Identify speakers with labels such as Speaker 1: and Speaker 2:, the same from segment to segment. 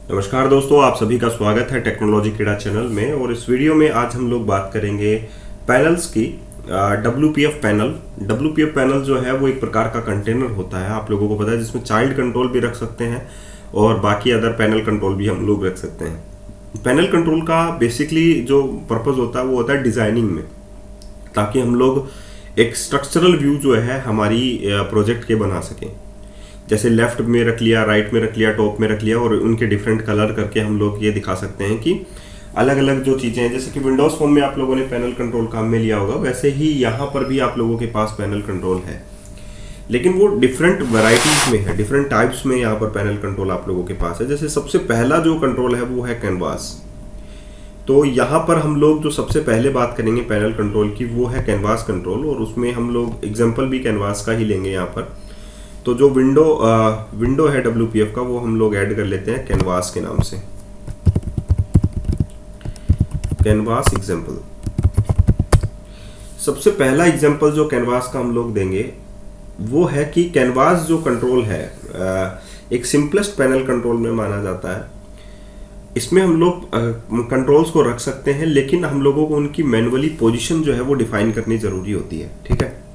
Speaker 1: नमस्कार दोस्तों, आप सभी का स्वागत है टेक्नोलॉजी कीड़ा चैनल में। और इस वीडियो में आज हम लोग बात करेंगे पैनल्स की। WPF panel. WPF पैनल जो है वो एक प्रकार का कंटेनर होता है, आप लोगों को पता है, जिसमें चाइल्ड कंट्रोल भी रख सकते हैं और बाकी अदर पैनल कंट्रोल भी हम लोग रख सकते हैं। पैनल कंट्रोल का बेसिकली जो पर्पज होता है वो होता है डिजाइनिंग में, ताकि हम लोग एक स्ट्रक्चरल व्यू जो है हमारी प्रोजेक्ट के बना सकें। जैसे लेफ्ट में रख लिया, राइट में रख लिया, टॉप में रख लिया, और उनके डिफरेंट कलर करके हम लोग ये दिखा सकते हैं कि अलग अलग जो चीज़ें हैं, जैसे कि विंडोज फोन में आप लोगों ने पैनल कंट्रोल काम में लिया होगा, वैसे ही यहाँ पर भी आप लोगों के पास पैनल कंट्रोल है, लेकिन वो डिफरेंट वैरायटीज में है, डिफरेंट टाइप्स में यहाँ पर पैनल कंट्रोल आप लोगों के पास है। जैसे सबसे पहला जो कंट्रोल है वो है कैनवास। तो यहाँ पर हम लोग जो सबसे पहले बात करेंगे पैनल कंट्रोल की वो है कैनवास कंट्रोल, और उसमें हम लोग एग्जाम्पल भी कैनवास का ही लेंगे यहाँ पर। तो जो विंडो है WPF का, वो हम लोग ऐड कर लेते हैं कैनवास के नाम से, कैनवास एग्जाम्पल। सबसे पहला एग्जाम्पल जो कैनवास का हम लोग देंगे वो है कि कैनवास जो कंट्रोल है एक सिंपलेस्ट पैनल कंट्रोल में माना जाता है। इसमें हम लोग कंट्रोल्स को रख सकते हैं, लेकिन हम लोगों को उनकी मैनुअली पोजीशन जो है वो डिफाइन करनी जरूरी होती है। ठीक है,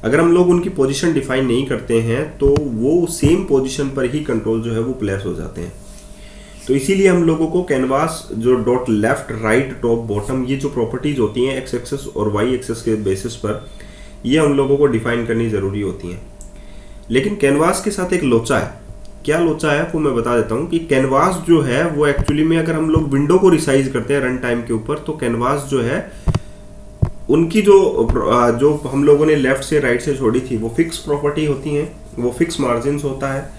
Speaker 1: अगर हम लोग उनकी पोजीशन डिफाइन नहीं करते हैं तो वो सेम पोजीशन पर ही कंट्रोल जो है वो प्लेस हो जाते हैं। तो इसीलिए हम लोगों को कैनवास जो dot left, right, top, bottom, ये जो प्रॉपर्टीज होती हैं एक्स एक्सेस और वाई एक्सेस के बेसिस पर, ये हम लोगों को डिफाइन करनी जरूरी होती हैं। लेकिन कैनवास के साथ एक लोचा है। क्या लोचा है वो मैं बता देता हूँ कि कैनवास जो है वो एक्चुअली में, अगर हम लोग विंडो को रिसाइज करते हैं रन टाइम के ऊपर, तो कैनवास जो है उनकी जो हम लोगों ने लेफ्ट से राइट से छोड़ी थी वो फिक्स प्रॉपर्टी होती हैं, वो फिक्स मार्जिन होता है,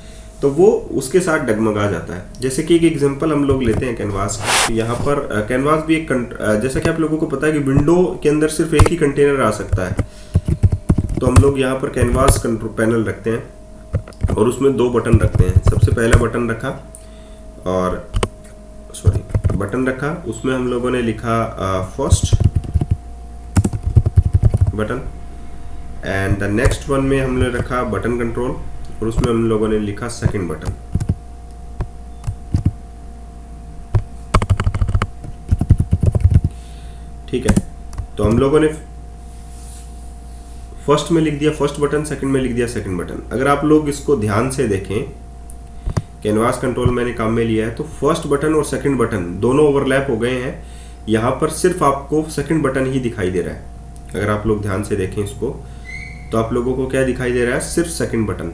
Speaker 1: तो वो उसके साथ डगमगा जाता है। जैसे कि एक एग्जांपल हम लोग लेते हैं कैनवास का। यहाँ पर कैनवास भी एक जैसा कि आप लोगों को पता है कि विंडो के अंदर सिर्फ एक ही कंटेनर आ सकता है, तो हम लोग यहाँ पर कैनवास कंट्रोल पैनल रखते हैं और उसमें दो बटन रखते हैं। सबसे पहला बटन रखा, उसमें हम लोगों ने लिखा first button, and the next one में हमने रखा बटन कंट्रोल, और उसमें हम लोगों ने लिखा सेकंड बटन। ठीक है, तो हम लोगों ने फर्स्ट में लिख दिया फर्स्ट बटन, सेकंड में लिख दिया सेकंड बटन। अगर आप लोग इसको ध्यान से देखें, कैनवास कंट्रोल मैंने काम में लिया है, तो फर्स्ट बटन और सेकंड बटन दोनों ओवरलैप हो गए हैं। यहां पर सिर्फ आपको सेकंड बटन ही दिखाई दे रहा है। अगर आप लोग ध्यान से देखें इसको, तो आप लोगों को क्या दिखाई दे रहा है? सिर्फ सेकंड बटन।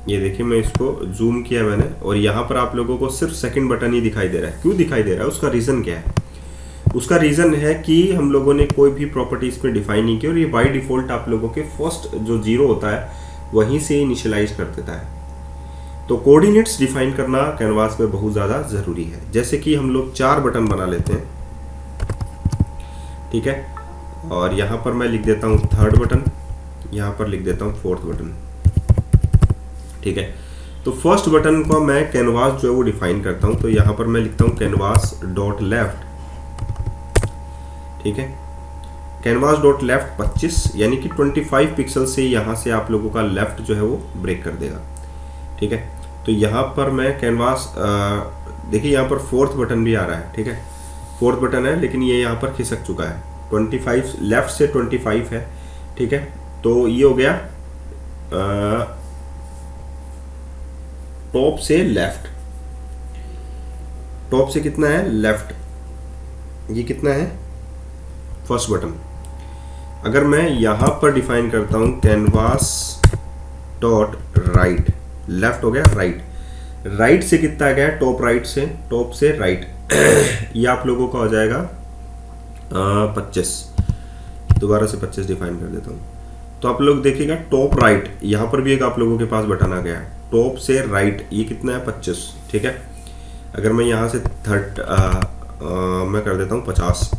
Speaker 1: ये देखिए, मैं इसको जूम किया मैंने, और यहां पर आप लोगों को सिर्फ सेकंड बटन ही दिखाई दे रहा है। क्यों दिखाई दे रहा है? उसका रीजन क्या है? उसका रीजन है कि हम लोगों ने कोई भी प्रॉपर्टी इसमें डिफाइन नहीं की, और ये बाय डिफॉल्ट आप लोगों के फर्स्ट जो 0 होता है वहीं से इनिशियलाइज कर देता है। तो कोऑर्डिनेट्स डिफाइन करना कैनवास में बहुत ज़्यादा ज़रूरी है। जैसे कि हम लोग 4 बटन बना लेते हैं, ठीक है, और यहाँ पर मैं लिख देता हूँ थर्ड बटन, यहाँ पर लिख देता हूँ फोर्थ बटन। ठीक है, तो फर्स्ट बटन को मैं कैनवास जो है वो डिफाइन करता हूँ, तो यहाँ पर मैं लिखता हूँ कैनवास डॉट लेफ्ट। ठीक है, कैनवास डॉट लेफ्ट 25, यानी कि 25 पिक्सल से यहाँ से आप लोगों का लेफ्ट जो है वो ब्रेक कर देगा। ठीक है, तो यहाँ पर मैं कैनवास देखिए, यहाँ पर फोर्थ बटन भी आ रहा है। ठीक है, फोर्थ बटन है, लेकिन ये यहाँ पर खिसक चुका है। 25 लेफ्ट से 25 है। ठीक है, तो ये हो गया टॉप से लेफ्ट। टॉप से कितना है? लेफ्ट। ये कितना है? First button. अगर मैं यहाँ पर डिफाइन करता हूँ कैनवास डॉट राइट, लेफ्ट हो गया, राइट। राइट से कितना गया? टॉप राइट से, टॉप से राइट ये आप लोगों का हो जाएगा 25। दोबारा से 25 डिफाइन कर देता हूँ, तो आप लोग देखिएगा टॉप राइट, यहाँ पर भी एक आप लोगों के पास बटन आ गया है, टॉप से राइट, ये कितना है? 25। ठीक है, अगर मैं यहाँ से मैं कर देता हूँ 50,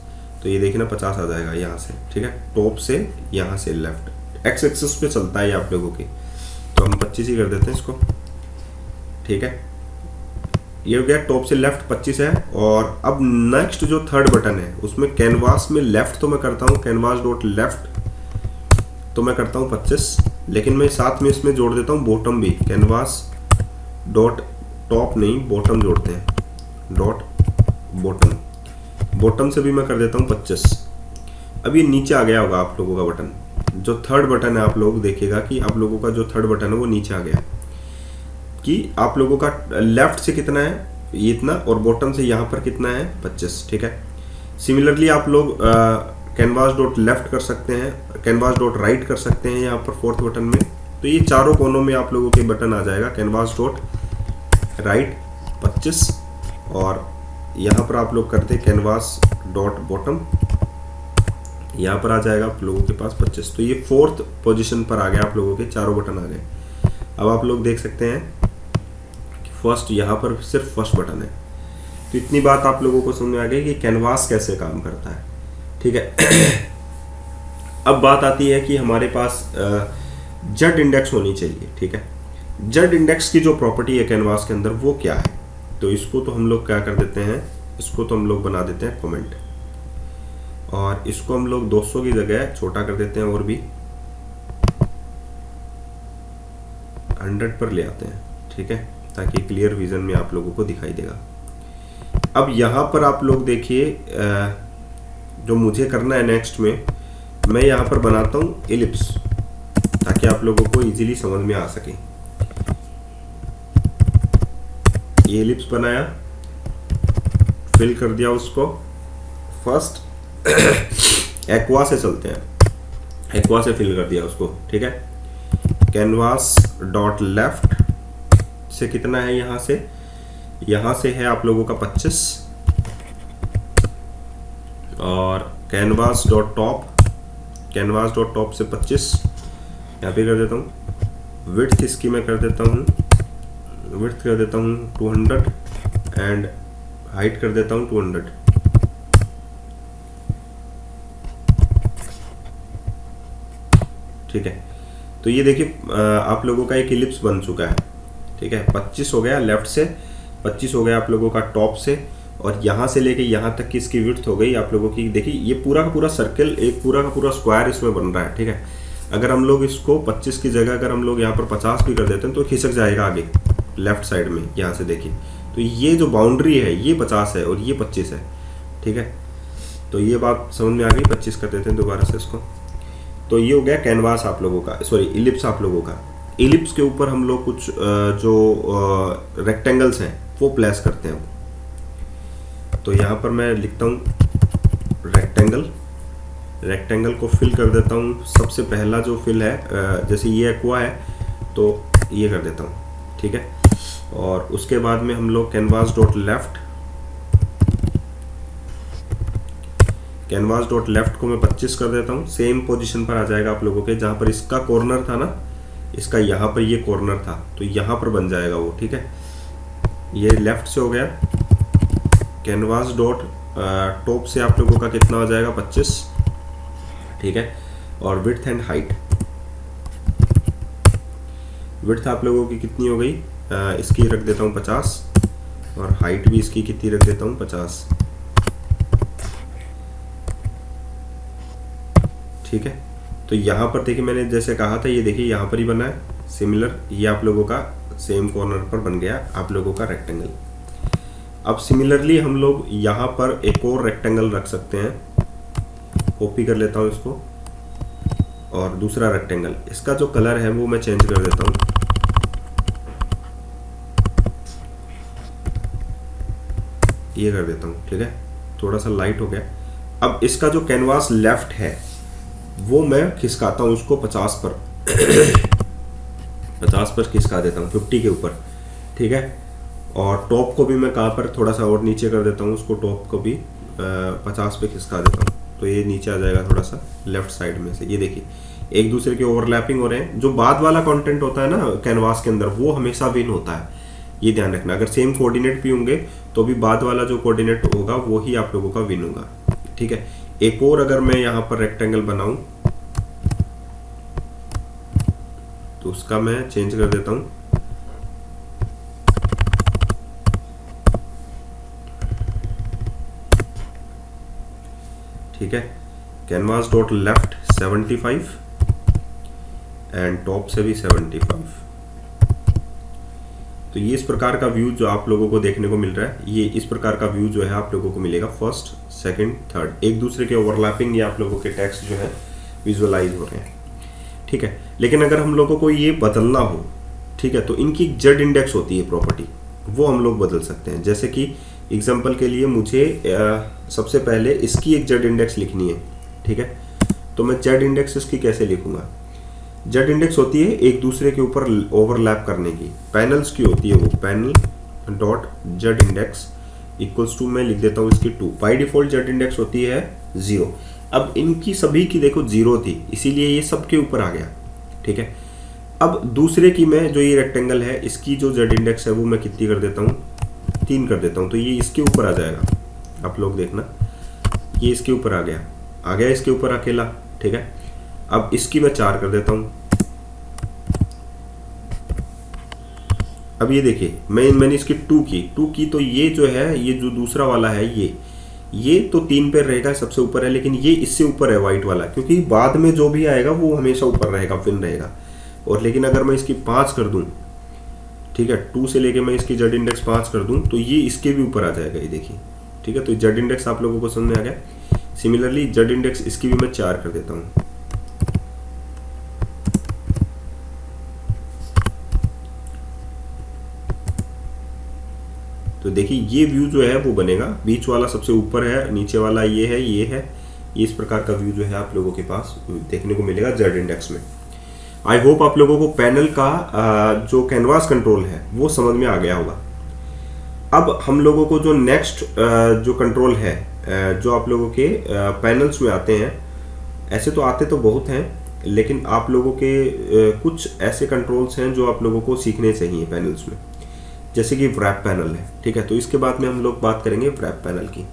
Speaker 1: तो ये देखिए ना 50 आ जाएगा यहाँ से। ठीक है, टॉप से यहाँ से लेफ्ट, एक्स एक्सिस पे चलता है ये आप लोगों की, तो हम 25 ही कर देते हैं इसको। ठीक है, ये हो गया टॉप से लेफ्ट 25 है। और अब नेक्स्ट जो थर्ड बटन है उसमें कैनवास में लेफ्ट तो मैं करता हूँ कैनवास डॉट लेफ्ट तो मैं करता हूँ 25, लेकिन मैं साथ में इसमें जोड़ देता हूँ बॉटम भी, कैनवास डॉट टॉप नहीं बॉटम जोड़ते हैं, डॉट बॉटम, बॉटम से भी मैं कर देता हूँ 25। अब ये नीचे आ गया होगा आप लोगों का बटन, जो थर्ड बटन है आप लोग देखिएगा कि आप लोगों का जो थर्ड बटन है वो नीचे आ गया, कि आप लोगों का लेफ्ट से कितना है ये इतना और बॉटम से यहाँ पर कितना है 25, ठीक है। सिमिलरली आप लोग कैनवास डॉट लेफ्ट कर सकते हैं, कैनवास डॉट राइट कर सकते हैं यहाँ पर फोर्थ बटन में। तो ये चारों कोनों में आप लोगों के बटन आ जाएगा, कैनवास डॉट राइट 25, और यहाँ पर आप लोग करते हैं कैनवास डॉट बॉटम, यहाँ पर आ जाएगा आप लोगों के पास 25। तो ये फोर्थ पोजीशन पर आ गया, आप लोगों के चारों बटन आ गए। अब आप लोग देख सकते हैं कि फर्स्ट यहाँ पर सिर्फ फर्स्ट बटन है। तो इतनी बात आप लोगों को समझ में आ गई कि कैनवास कैसे काम करता है, ठीक है। अब बात आती है कि हमारे पास जेड इंडेक्स होनी चाहिए, ठीक है। जेड इंडेक्स की जो प्रॉपर्टी है कैनवास के अंदर वो क्या है, तो इसको तो हम लोग क्या कर देते हैं, इसको तो हम लोग बना देते हैं कमेंट, और इसको हम लोग 200 की जगह छोटा कर देते हैं और भी 100 पर ले आते हैं, ठीक है, ताकि क्लियर विजन में आप लोगों को दिखाई देगा। अब यहाँ पर आप लोग देखिए जो मुझे करना है नेक्स्ट में, मैं यहाँ पर बनाता हूँ एलिप्स, ताकि आप लोगों को इजीली समझ में आ सके। ये एलिप्स बनाया, फिल कर दिया उसको, फर्स्ट एक्वा से चलते हैं, एक्वा से फिल कर दिया उसको, ठीक है। कैनवास डॉट लेफ्ट से कितना है, यहाँ से है आप लोगों का 25, और कैनवास डॉट टॉप से 25 यहाँ पे कर देता हूँ। विड्थ इसकी मैं कर देता हूँ, विड्थ कर देता हूँ 200 एंड हाइट कर देता हूँ 200, ठीक है। तो ये देखिए आप लोगों का एक इलिप्स बन चुका है, ठीक है। 25 हो गया लेफ्ट से, 25 हो गया आप लोगों का टॉप से, और यहाँ से लेके यहाँ तक की इसकी विड्थ हो गई आप लोगों की। देखिए ये पूरा का पूरा सर्कल, एक पूरा का पूरा स्क्वायर इसमें बन रहा है, ठीक है। अगर हम लोग इसको 25 की जगह अगर हम लोग यहाँ पर 50 भी कर देते हैं तो खिसक जाएगा आगे लेफ्ट साइड में, यहाँ से देखिए। तो ये जो बाउंड्री है ये 50 है और ये 25 है, ठीक है। तो ये बात समझ में आ गई। 25 कर देते हैं दोबारा से इसको। तो ये हो गया कैनवास आप लोगों का, सॉरी इलिप्स आप लोगों का। इलिप्स के ऊपर हम लोग कुछ जो रेक्टेंगल्स हैं वो प्लेस करते हैं। तो यहाँ पर मैं लिखता हूँ रेक्टेंगल, रेक्टेंगल को फिल कर देता हूँ। सबसे पहला जो फिल है, जैसे ये एक्वा है तो ये कर देता हूँ, ठीक है। और उसके बाद में हम लोग canvas dot left, canvas dot left को मैं 25 कर देता हूँ। सेम पोजीशन पर आ जाएगा आप लोगों के, जहाँ पर इसका कॉर्नर था ना, इसका यहाँ पर ये कॉर्नर था, तो यहाँ पर बन जाएगा वो, ठीक है। ये लेफ्ट से हो गया। कैनवास डॉट टॉप से आप लोगों का कितना हो जाएगा 25, ठीक है। और विड्थ एंड हाइट, विड्थ आप लोगों की कितनी हो गई, इसकी रख देता हूँ 50, और हाइट भी इसकी कितनी रख देता हूँ 50, ठीक है। तो यहाँ पर देखिए मैंने जैसे कहा था, ये देखिए यहाँ पर ही बना है सिमिलर, ये आप लोगों का सेम कॉर्नर पर बन गया आप लोगों का रेक्टेंगल। अब सिमिलरली हम लोग यहाँ पर एक और रेक्टेंगल रख सकते हैं। कॉपी कर लेता हूँ इसको, और दूसरा रेक्टेंगल, इसका जो कलर है वो मैं चेंज कर देता हूँ। ये कर देता हूँ, ठीक है, थोड़ा सा लाइट हो गया। अब इसका जो कैनवास लेफ्ट है वो मैं खिसकाता हूँ उसको 50 पर 50 पर खिसका देता हूँ, 50 के ऊपर, ठीक है। और टॉप को भी मैं कहाँ पर थोड़ा सा और नीचे कर देता हूँ, उसको टॉप को भी 50 पे खिसका देता हूँ, तो ये नीचे आ जाएगा थोड़ा सा लेफ्ट साइड में से। ये देखिए एक दूसरे के ओवरलैपिंग हो रहे हैं। जो बाद वाला कंटेंट होता है ना कैनवास के अंदर, वो हमेशा विन होता है, ये ध्यान रखना। अगर सेम कोऑर्डिनेट भी होंगे तो भी बाद वाला जो कोऑर्डिनेट होगा वो ही आप लोगों का विन होगा, ठीक है। एक और अगर मैं यहाँ पर रेक्टेंगल बनाऊं तो उसका मैं चेंज कर देता हूं, ठीक है। Canvas dot left 75, and top से भी 75। तो ये इस प्रकार का व्यू जो आप लोगों को देखने को मिल रहा है, ये इस प्रकार का व्यू जो है आप लोगों को मिलेगा फर्स्ट, सेकंड, थर्ड, एक दूसरे के ओवरलैपिंग ये आप लोगों के टेक्स्ट जो है विजुअलाइज हो रहे हैं। ठीक है, लेकिन अगर हम लोगों को ये बदलना हो, ठीक है, तो इनकी जेड इंडेक्स होती है प्रॉपर्टी, वो हम लोग बदल सकते हैं। जैसे कि एग्जांपल के लिए मुझे सबसे पहले इसकी एक जेड इंडेक्स लिखनी है। ठीक है, तो मैं जेड इंडेक्स इसकी कैसे लिखूंगा? जेड इंडेक्स होती है एक दूसरे के ऊपर ओवरलैप करने की, पैनल्स की होती है वो, panel dot Z index equals to, मैं लिख देता हूँ इसकी 2। बाई डिफॉल्ट जेड इंडेक्स होती है 0। अब इनकी सभी की देखो 0 थी, इसीलिए ये सबके ऊपर आ गया। ठीक है, अब दूसरे की मैं जो ये रेक्टेंगल है इसकी जो जेड इंडेक्स है वो मैं कितनी कर देता हूँ? 3 कर देता हूँ, तो ये इसके ऊपर आ जाएगा। आप लोग देखना, ये इसके ऊपर आ गया इसके ऊपर अकेला। ठीक है, अब इसकी मैं 4 कर देता हूँ। अब ये देखिए, मैंने इसकी 2 की, तो ये जो है, ये जो दूसरा वाला है ये तो 3 पे रहेगा, सबसे ऊपर है, लेकिन ये इससे ऊपर है व्हाइट वाला, क्योंकि बाद में जो भी आएगा वो हमेशा ऊपर रहेगा, फिन रहेगा। और लेकिन अगर मैं इसकी 5 कर दूं, ठीक है, 2 से लेके मैं इसकी जेड इंडेक्स 5 कर दूं, तो ये इसके भी ऊपर आ जाएगा, ये देखिए। ठीक है, तो जेड इंडेक्स आप लोगों को समझ में आ गया। सिमिलरली जेड इंडेक्स इसकी भी मैं 4 कर देता हूँ। तो देखिए ये व्यू जो है वो बनेगा, बीच वाला सबसे ऊपर है, नीचे वाला ये है, ये इस प्रकार का व्यू जो है आप लोगों के पास देखने को मिलेगा जेड इंडेक्स में। आई होप आप लोगों को पैनल का जो कैनवास कंट्रोल है वो समझ में आ गया होगा। अब हम लोगों को जो नेक्स्ट जो कंट्रोल है, जो आप लोगों के पैनल्स में आते हैं, ऐसे तो आते तो बहुत हैं, लेकिन आप लोगों के कुछ ऐसे कंट्रोल्स हैं जो आप लोगों को सीखने चाहिए पैनल्स में, जैसे कि व्रैप पैनल है। ठीक है, तो इसके बाद में हम लोग बात करेंगे व्रैप पैनल की।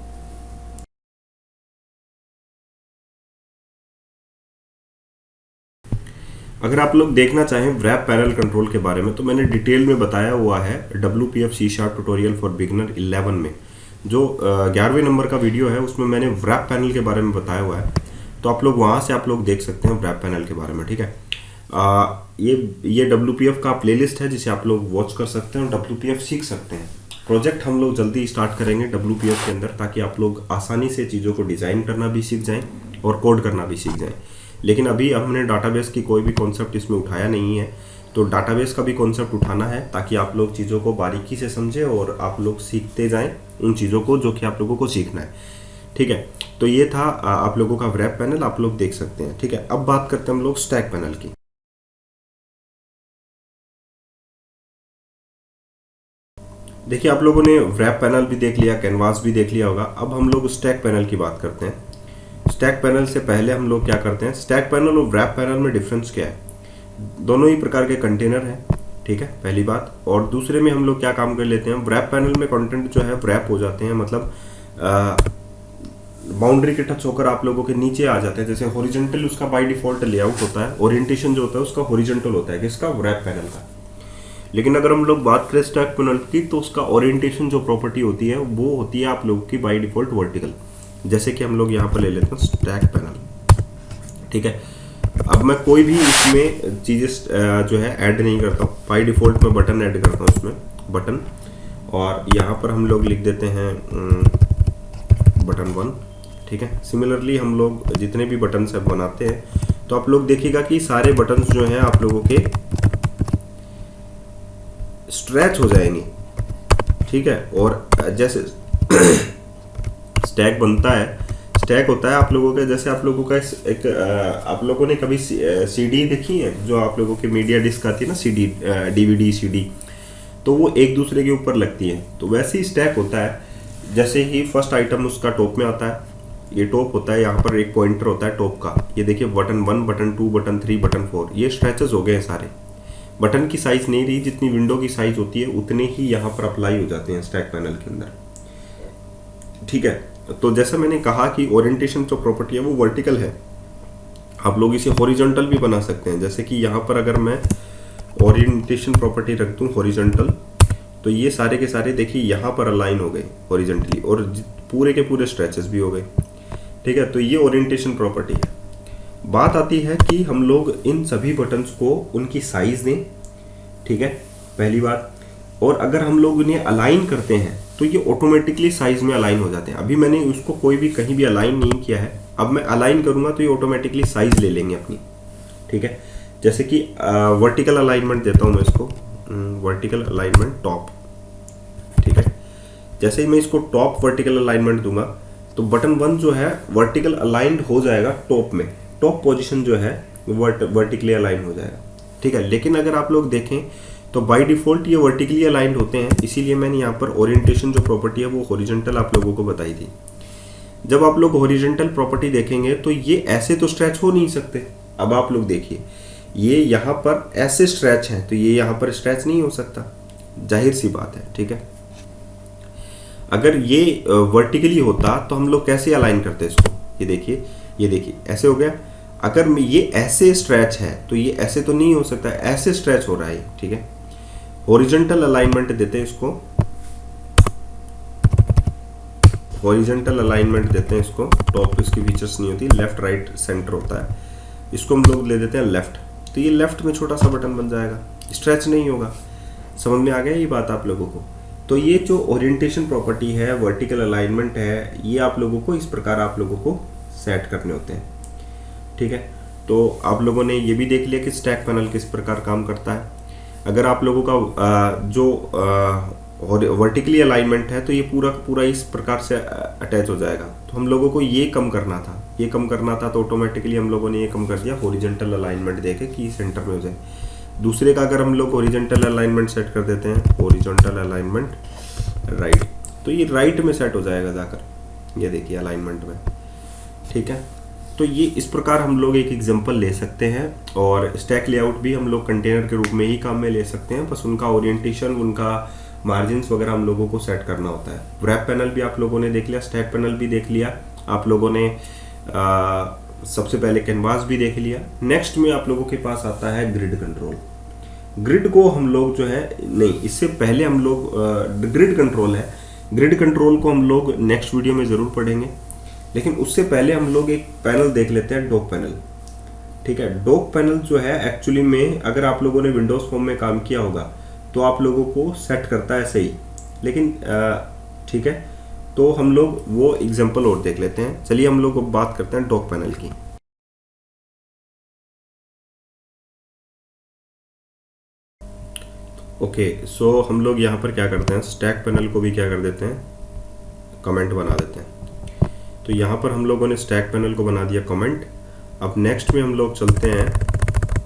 Speaker 1: अगर आप लोग देखना चाहें व्रैप पैनल कंट्रोल के बारे में, तो मैंने डिटेल में बताया हुआ है WPF C# tutorial for beginner 11 में, जो 11वें नंबर का वीडियो है, उसमें मैंने व्रैप पैनल के बारे में बताया हुआ है। तो आप लोग वहां से आप लोग देख सकते हैं व्रैप पैनल के बारे में। ठीक है, ये WPF का प्लेलिस्ट है जिसे आप लोग वॉच कर सकते हैं और WPF सीख सकते हैं। प्रोजेक्ट हम लोग जल्दी स्टार्ट करेंगे WPF के अंदर, ताकि आप लोग आसानी से चीज़ों को डिज़ाइन करना भी सीख जाएं और कोड करना भी सीख जाएं। लेकिन अभी हमने डाटाबेस की कोई भी कॉन्सेप्ट इसमें उठाया नहीं है, तो डाटाबेस का भी कॉन्सेप्ट उठाना है, ताकि आप लोग चीज़ों को बारीकी से समझें और आप लोग सीखते जाएं उन चीज़ों को जो कि आप लोगों को सीखना है। ठीक है, तो ये था आप लोगों का व्रैप पैनल, आप लोग देख सकते हैं। ठीक है, अब बात करते हैं हम लोग स्टैक पैनल की। देखिए, आप लोगों ने व्रैप पैनल भी देख लिया, कैनवास भी देख लिया होगा। अब हम लोग स्टैक पैनल की बात करते हैं। स्टैक पैनल से पहले हम लोग क्या करते हैं, स्टैक पैनल और व्रैप पैनल में डिफरेंस क्या है? दोनों ही प्रकार के कंटेनर हैं। ठीक है, पहली बात। और दूसरे में हम लोग क्या काम कर लेते हैं, व्रैप पैनल में कंटेंट जो है व्रैप हो जाते हैं, मतलब बाउंड्री के टच होकर आप लोगों के नीचे आ जाते हैं। जैसे हॉरिजॉन्टल उसका बाय डिफॉल्ट लेआउट होता है, ओरिएंटेशन जो होता है उसका हॉरिजॉन्टल होता है, किसका? व्रैप पैनल का। लेकिन अगर हम लोग बात करें स्टैक पैनल की, तो उसका ओरिएंटेशन जो प्रॉपर्टी होती है वो होती है आप लोगों की बाय डिफॉल्ट वर्टिकल। जैसे कि हम लोग यहाँ पर ले लेते हैं स्टैक पैनल। ठीक है, अब मैं कोई भी इसमें चीज़ें जो है ऐड नहीं करता हूँ, बाय डिफॉल्ट मैं बटन ऐड करता हूँ इसमें, बटन, और यहाँ पर हम लोग लिख देते हैं बटन 1। ठीक है, सिमिलरली हम लोग जितने भी बटन सब बनाते हैं, तो आप लोग देखिएगा कि सारे बटन्स जो हैं आप लोगों के स्ट्रेच हो जाएंगे। ठीक है, और जैसे स्टैक बनता है, स्टैक होता है आप लोगों का, जैसे आप लोगों का एक आप लोगों ने कभी CD देखी है, जो आप लोगों के मीडिया डिस्क आती है ना, CD DVD CD, तो वो एक दूसरे के ऊपर लगती है, तो वैसे ही स्टैक होता है। जैसे ही फर्स्ट आइटम उसका टॉप में आता है, ये टॉप होता है, यहाँ पर एक पॉइंटर होता है टॉप का, ये देखिए बटन 1, बटन 2, बटन 3, बटन 4, ये स्ट्रेचेस हो गए हैं सारे। बटन की साइज नहीं रही, जितनी विंडो की साइज होती है उतने ही यहाँ पर अप्लाई हो जाते हैं स्टैक पैनल के अंदर। ठीक है, तो जैसा मैंने कहा कि ओरिएंटेशन जो प्रॉपर्टी है वो वर्टिकल है, आप लोग इसे हॉरिजॉन्टल भी बना सकते हैं। जैसे कि यहाँ पर अगर मैं ओरिएंटेशन प्रॉपर्टी रख दूँ हॉरिजॉन्टल, तो ये सारे के सारे देखिए यहाँ पर अलाइन हो गए हॉरिजॉन्टली, और पूरे के पूरे स्ट्रेचेस भी हो गए। ठीक है, तो ये ओरिएंटेशन प्रॉपर्टी है। बात आती है कि हम लोग इन सभी बटन्स को उनकी साइज दें, ठीक है, पहली बात। और अगर हम लोग इन्हें अलाइन करते हैं तो ये ऑटोमेटिकली साइज में अलाइन हो जाते हैं। अभी मैंने उसको कोई भी कहीं भी अलाइन नहीं किया है, अब मैं अलाइन करूंगा तो ये ऑटोमेटिकली साइज ले लेंगे अपनी, ठीक है। जैसे कि वर्टिकल अलाइनमेंट देता हूं मैं इसको, वर्टिकल अलाइनमेंट टॉप, ठीक है। जैसे ही मैं इसको टॉप वर्टिकल अलाइनमेंट दूंगा तो बटन 1 जो है वर्टिकल अलाइंड हो जाएगा टॉप में, टॉप पोजीशन जो है वर्टिकली अलाइन हो जाएगा, ठीक है। लेकिन अगर आप लोग देखें तो बाय डिफॉल्ट ये वर्टिकली अलाइंड होते हैं, इसीलिए मैंने यहाँ पर ओरिएंटेशन जो प्रॉपर्टी है वो हॉरिजॉन्टल आप लोगों को बताई थी। जब आप लोग हॉरिजॉन्टल प्रॉपर्टी देखेंगे तो ये ऐसे तो स्ट्रेच हो नहीं सकते। अब आप लोग देखिए, ये यहाँ पर ऐसे स्ट्रेच है तो ये यहाँ पर स्ट्रेच नहीं हो सकता, जाहिर सी बात है, ठीक है। अगर ये वर्टिकली होता तो हम लोग कैसे अलाइन करते इसको, ये देखिए, ये देखिए ऐसे हो गया। अगर ये ऐसे स्ट्रेच है तो ये ऐसे तो नहीं हो सकता, ऐसे स्ट्रेच हो रहा है, ठीक है। हॉरिजॉन्टल अलाइनमेंट देते हैं इसको, हॉरिजॉन्टल अलाइनमेंट देते हैं इसको। टॉप इसकी फीचर्स नहीं होती, लेफ्ट राइट सेंटर होता है, इसको हम लोग ले देते हैं लेफ्ट, तो ये लेफ्ट में छोटा सा बटन बन जाएगा, स्ट्रेच नहीं होगा। समझ में आ गया ये बात आप लोगों को? तो ये जो ओरिएंटेशन प्रॉपर्टी है, वर्टिकल अलाइनमेंट है, ये आप लोगों को इस प्रकार आप लोगों को सेट करने होते हैं, ठीक है। तो आप लोगों ने ये भी देख लिया कि स्टैक पैनल किस प्रकार काम करता है। अगर आप लोगों का जो वर्टिकली अलाइनमेंट है तो ये पूरा पूरा इस प्रकार से अटैच हो जाएगा। तो हम लोगों को ये कम करना था, ये कम करना था, तो ऑटोमेटिकली हम लोगों ने ये कम कर दिया, हॉरिजॉन्टल अलाइनमेंट देके कि सेंटर में हो जाए। दूसरे का अगर हम लोग हॉरिजॉन्टल अलाइनमेंट सेट कर देते हैं, हॉरिजॉन्टल अलाइनमेंट राइट, तो ये राइट में सेट हो जाएगा जाकर, ये देखिए अलाइनमेंट में, ठीक है। तो ये इस प्रकार हम लोग एक एग्जांपल ले सकते हैं। और स्टैक लेआउट भी हम लोग कंटेनर के रूप में ही काम में ले सकते हैं, बस उनका ओरिएंटेशन, उनका मार्जिन्स वगैरह हम लोगों को सेट करना होता है। रैप पैनल भी आप लोगों ने देख लिया, स्टैक पैनल भी देख लिया आप लोगों ने, सबसे पहले कैनवास भी देख लिया। नेक्स्ट में आप लोगों के पास आता है ग्रिड कंट्रोल। ग्रिड को हम लोग जो है, नहीं इससे पहले हम लोग ग्रिड कंट्रोल है, ग्रिड कंट्रोल को हम लोग नेक्स्ट वीडियो में जरूर पढ़ेंगे। लेकिन उससे पहले हम लोग एक पैनल देख लेते हैं, डॉक पैनल, ठीक है। डॉक पैनल जो है एक्चुअली में, अगर आप लोगों ने विंडोज फोम में काम किया होगा तो आप लोगों को सेट करता है सही, लेकिन ठीक है। तो हम लोग वो एग्जांपल और देख लेते हैं। चलिए हम लोग बात करते हैं डॉक पैनल की। ओके, सो हम लोग यहाँ पर क्या करते हैं, स्टैक पैनल को भी क्या कर देते हैं, कमेंट बना देते हैं। तो यहाँ पर हम लोगों ने स्टैक पैनल को बना दिया कमेंट। अब नेक्स्ट में हम लोग चलते हैं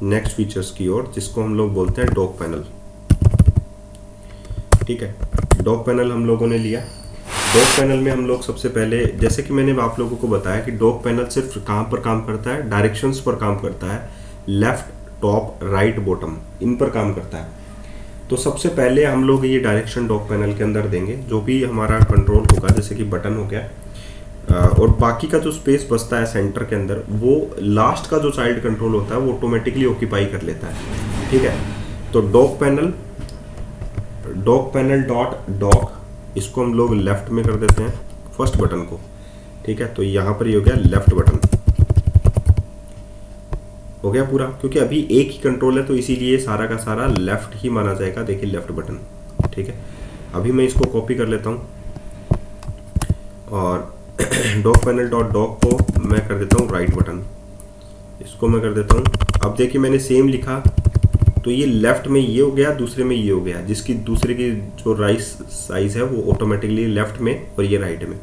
Speaker 1: नेक्स्ट फीचर्स की ओर, जिसको हम लोग बोलते हैं डॉक पैनल, ठीक है। डॉक पैनल हम लोगों ने लिया। डॉक पैनल में हम लोग सबसे पहले, जैसे कि मैंने आप लोगों को बताया कि डॉक पैनल सिर्फ कहाँ पर काम करता है, डायरेक्शंस पर काम करता है, लेफ्ट, टॉप, राइट, बॉटम, इन पर काम करता है। तो सबसे पहले हम लोग ये डायरेक्शन डॉक पैनल के अंदर देंगे, जो भी हमारा कंट्रोल होगा, जैसे कि बटन हो गया, और बाकी का जो स्पेस बचता है सेंटर के अंदर, वो लास्ट का जो चाइल्ड कंट्रोल होता है वो ऑटोमेटिकली ऑक्यूपाई कर लेता है, ठीक है। तो डॉक पैनल डॉट डॉक, इसको हम लोग लेफ्ट में कर देते हैं, फर्स्ट बटन को, ठीक है। तो यहाँ पर ये हो गया लेफ्ट बटन, हो गया पूरा, क्योंकि अभी एक ही कंट्रोल है तो इसीलिए सारा का सारा लेफ्ट ही माना जाएगा। देखिए लेफ्ट बटन, ठीक है। अभी मैं इसको कॉपी कर लेता हूँ और डॉक पैनल डॉट डॉक को मैं कर देता हूँ राइट बटन, इसको मैं कर देता हूँ। अब देखिए मैंने सेम लिखा तो ये लेफ्ट में ये हो गया, दूसरे में ये हो गया, जिसकी दूसरे की जो राइट साइज है वो ऑटोमेटिकली लेफ्ट में और ये राइट में।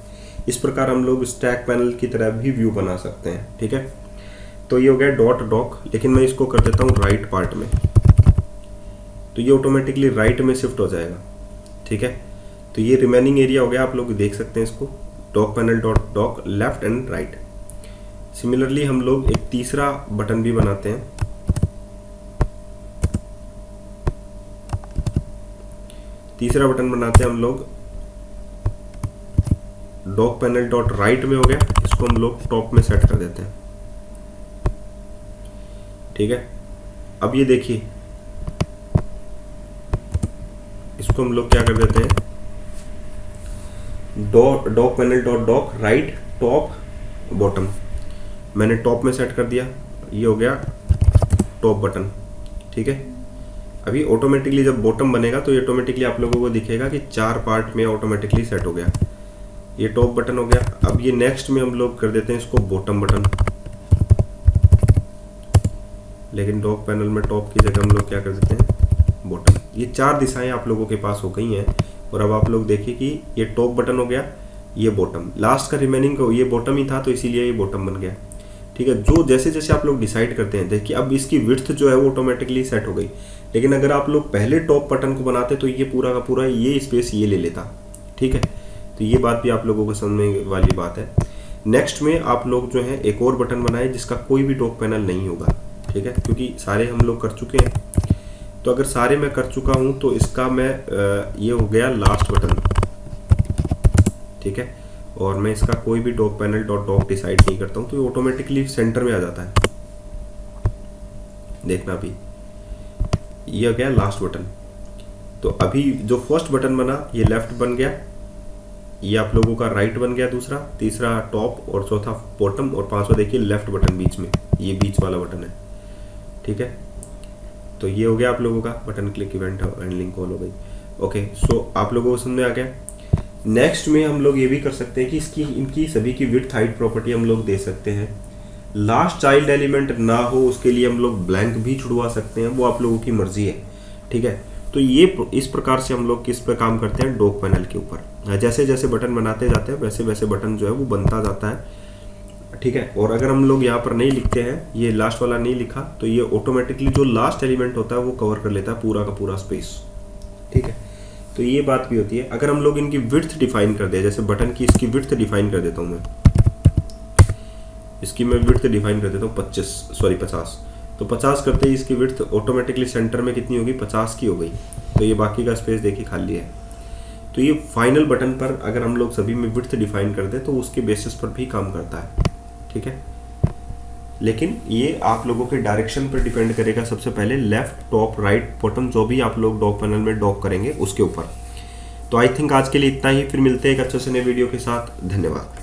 Speaker 1: इस प्रकार हम लोग स्टैक पैनल की तरह भी व्यू बना सकते हैं, ठीक है। तो ये हो गया डॉट डॉक, लेकिन मैं इसको कर देता हूँ राइट पार्ट में, तो ये ऑटोमेटिकली राइट में शिफ्ट हो जाएगा, ठीक है। तो ये रिमेनिंग एरिया हो गया, आप लोग देख सकते हैं इसको, dock panel dot dock left and right. Similarly हम लोग एक तीसरा बटन भी बनाते हैं, तीसरा बटन बनाते हैं हम लोग, डॉक पैनल डॉट राइट में हो गया, इसको हम लोग टॉप में सेट कर देते हैं, ठीक है। अब ये देखिए, इसको हम लोग क्या कर देते हैं, dock panel dot dock right, top, bottom. मैंने टॉप में सेट कर दिया, ये हो गया टॉप बटन, ठीक है। अभी ऑटोमेटिकली जब बॉटम बनेगा तो ये ऑटोमेटिकली आप लोगों को दिखेगा कि 4 पार्ट में ऑटोमेटिकली सेट हो गया। ये टॉप बटन हो गया। अब ये नेक्स्ट में हम लोग कर देते हैं इसको बॉटम बटन, लेकिन डॉक पैनल में टॉप की जगह हम लोग क्या कर देते हैं बॉटम। ये 4 दिशाएं आप लोगों के पास हो गई हैं। और अब आप लोग देखिए कि ये टॉप बटन हो गया, ये बॉटम, लास्ट का रिमेनिंग को ये बॉटम ही था तो इसीलिए ये बॉटम बन गया, ठीक है। जो जैसे जैसे आप लोग डिसाइड करते हैं, देखिए अब इसकी विड्थ जो है वो ऑटोमेटिकली सेट हो गई। लेकिन अगर आप लोग पहले टॉप बटन को बनाते तो ये पूरा का पूरा ये स्पेस ये ले लेता, ठीक है। तो ये बात भी आप लोगों को समझने वाली बात है। नेक्स्ट में आप लोग जो है एक और बटन बनाए जिसका कोई भी डॉक पैनल नहीं होगा, ठीक है, क्योंकि सारे हम लोग कर चुके हैं। तो अगर सारे मैं कर चुका हूं तो इसका मैं ये हो गया लास्ट बटन, ठीक है। और मैं इसका कोई भी dock panel dot dock decide नहीं करता हूं तो ये ऑटोमेटिकली सेंटर में आ जाता है। देखना अभी ये हो गया लास्ट बटन। तो अभी जो फर्स्ट बटन बना ये लेफ्ट बन गया, ये आप लोगों का राइट बन गया दूसरा, तीसरा टॉप और चौथा बॉटम और पांचवा देखिए लेफ्ट बटन बीच में, ये बीच वाला बटन है, ठीक है। तो ये हो गया आप लोगों का button click event handling call हो गई। ओके, सो आप लोगों को समझ में आ गया। नेक्स्ट में हम लोग ये भी कर सकते हैं कि इसकी इनकी सभी की विड्थ हाइट प्रॉपर्टी हम लोग दे सकते हैं। लास्ट चाइल्ड एलिमेंट ना हो उसके लिए हम लोग ब्लैंक भी छुड़वा सकते हैं, वो आप लोगों की मर्जी है, ठीक है। तो ये इस प्रकार से हम लोग किस पर काम करते हैं डॉक पैनल के ऊपर। जैसे जैसे बटन बनाते जाते हैं वैसे वैसे बटन जो है वो बनता जाता है, ठीक है। और अगर हम लोग यहाँ पर नहीं लिखते हैं, ये लास्ट वाला नहीं लिखा, तो ये ऑटोमेटिकली जो लास्ट एलिमेंट होता है वो कवर कर लेता है पूरा का पूरा स्पेस, ठीक है। तो ये बात भी होती है। अगर हम लोग इनकी विड्थ डिफाइन कर दे, जैसे बटन की इसकी विड्थ डिफाइन कर देता हूँ मैं, इसकी मैं विड्थ डिफाइन कर देता हूँ 50, तो 50 करते ही इसकी विड्थ ऑटोमेटिकली सेंटर में कितनी होगी 50 की हो गई। तो ये बाकी का स्पेस देखिए खाली है। तो ये फाइनल बटन पर अगर हम लोग सभी में विड्थ डिफाइन कर दे तो उसके बेसिस पर भी काम करता है, ठीक है। लेकिन ये आप लोगों के डायरेक्शन पर डिपेंड करेगा, सबसे पहले लेफ्ट टॉप राइट बॉटम जो भी आप लोग डॉक पैनल में डॉक करेंगे उसके ऊपर। तो आई थिंक आज के लिए इतना ही, फिर मिलते हैं एक अच्छे से नए वीडियो के साथ। धन्यवाद।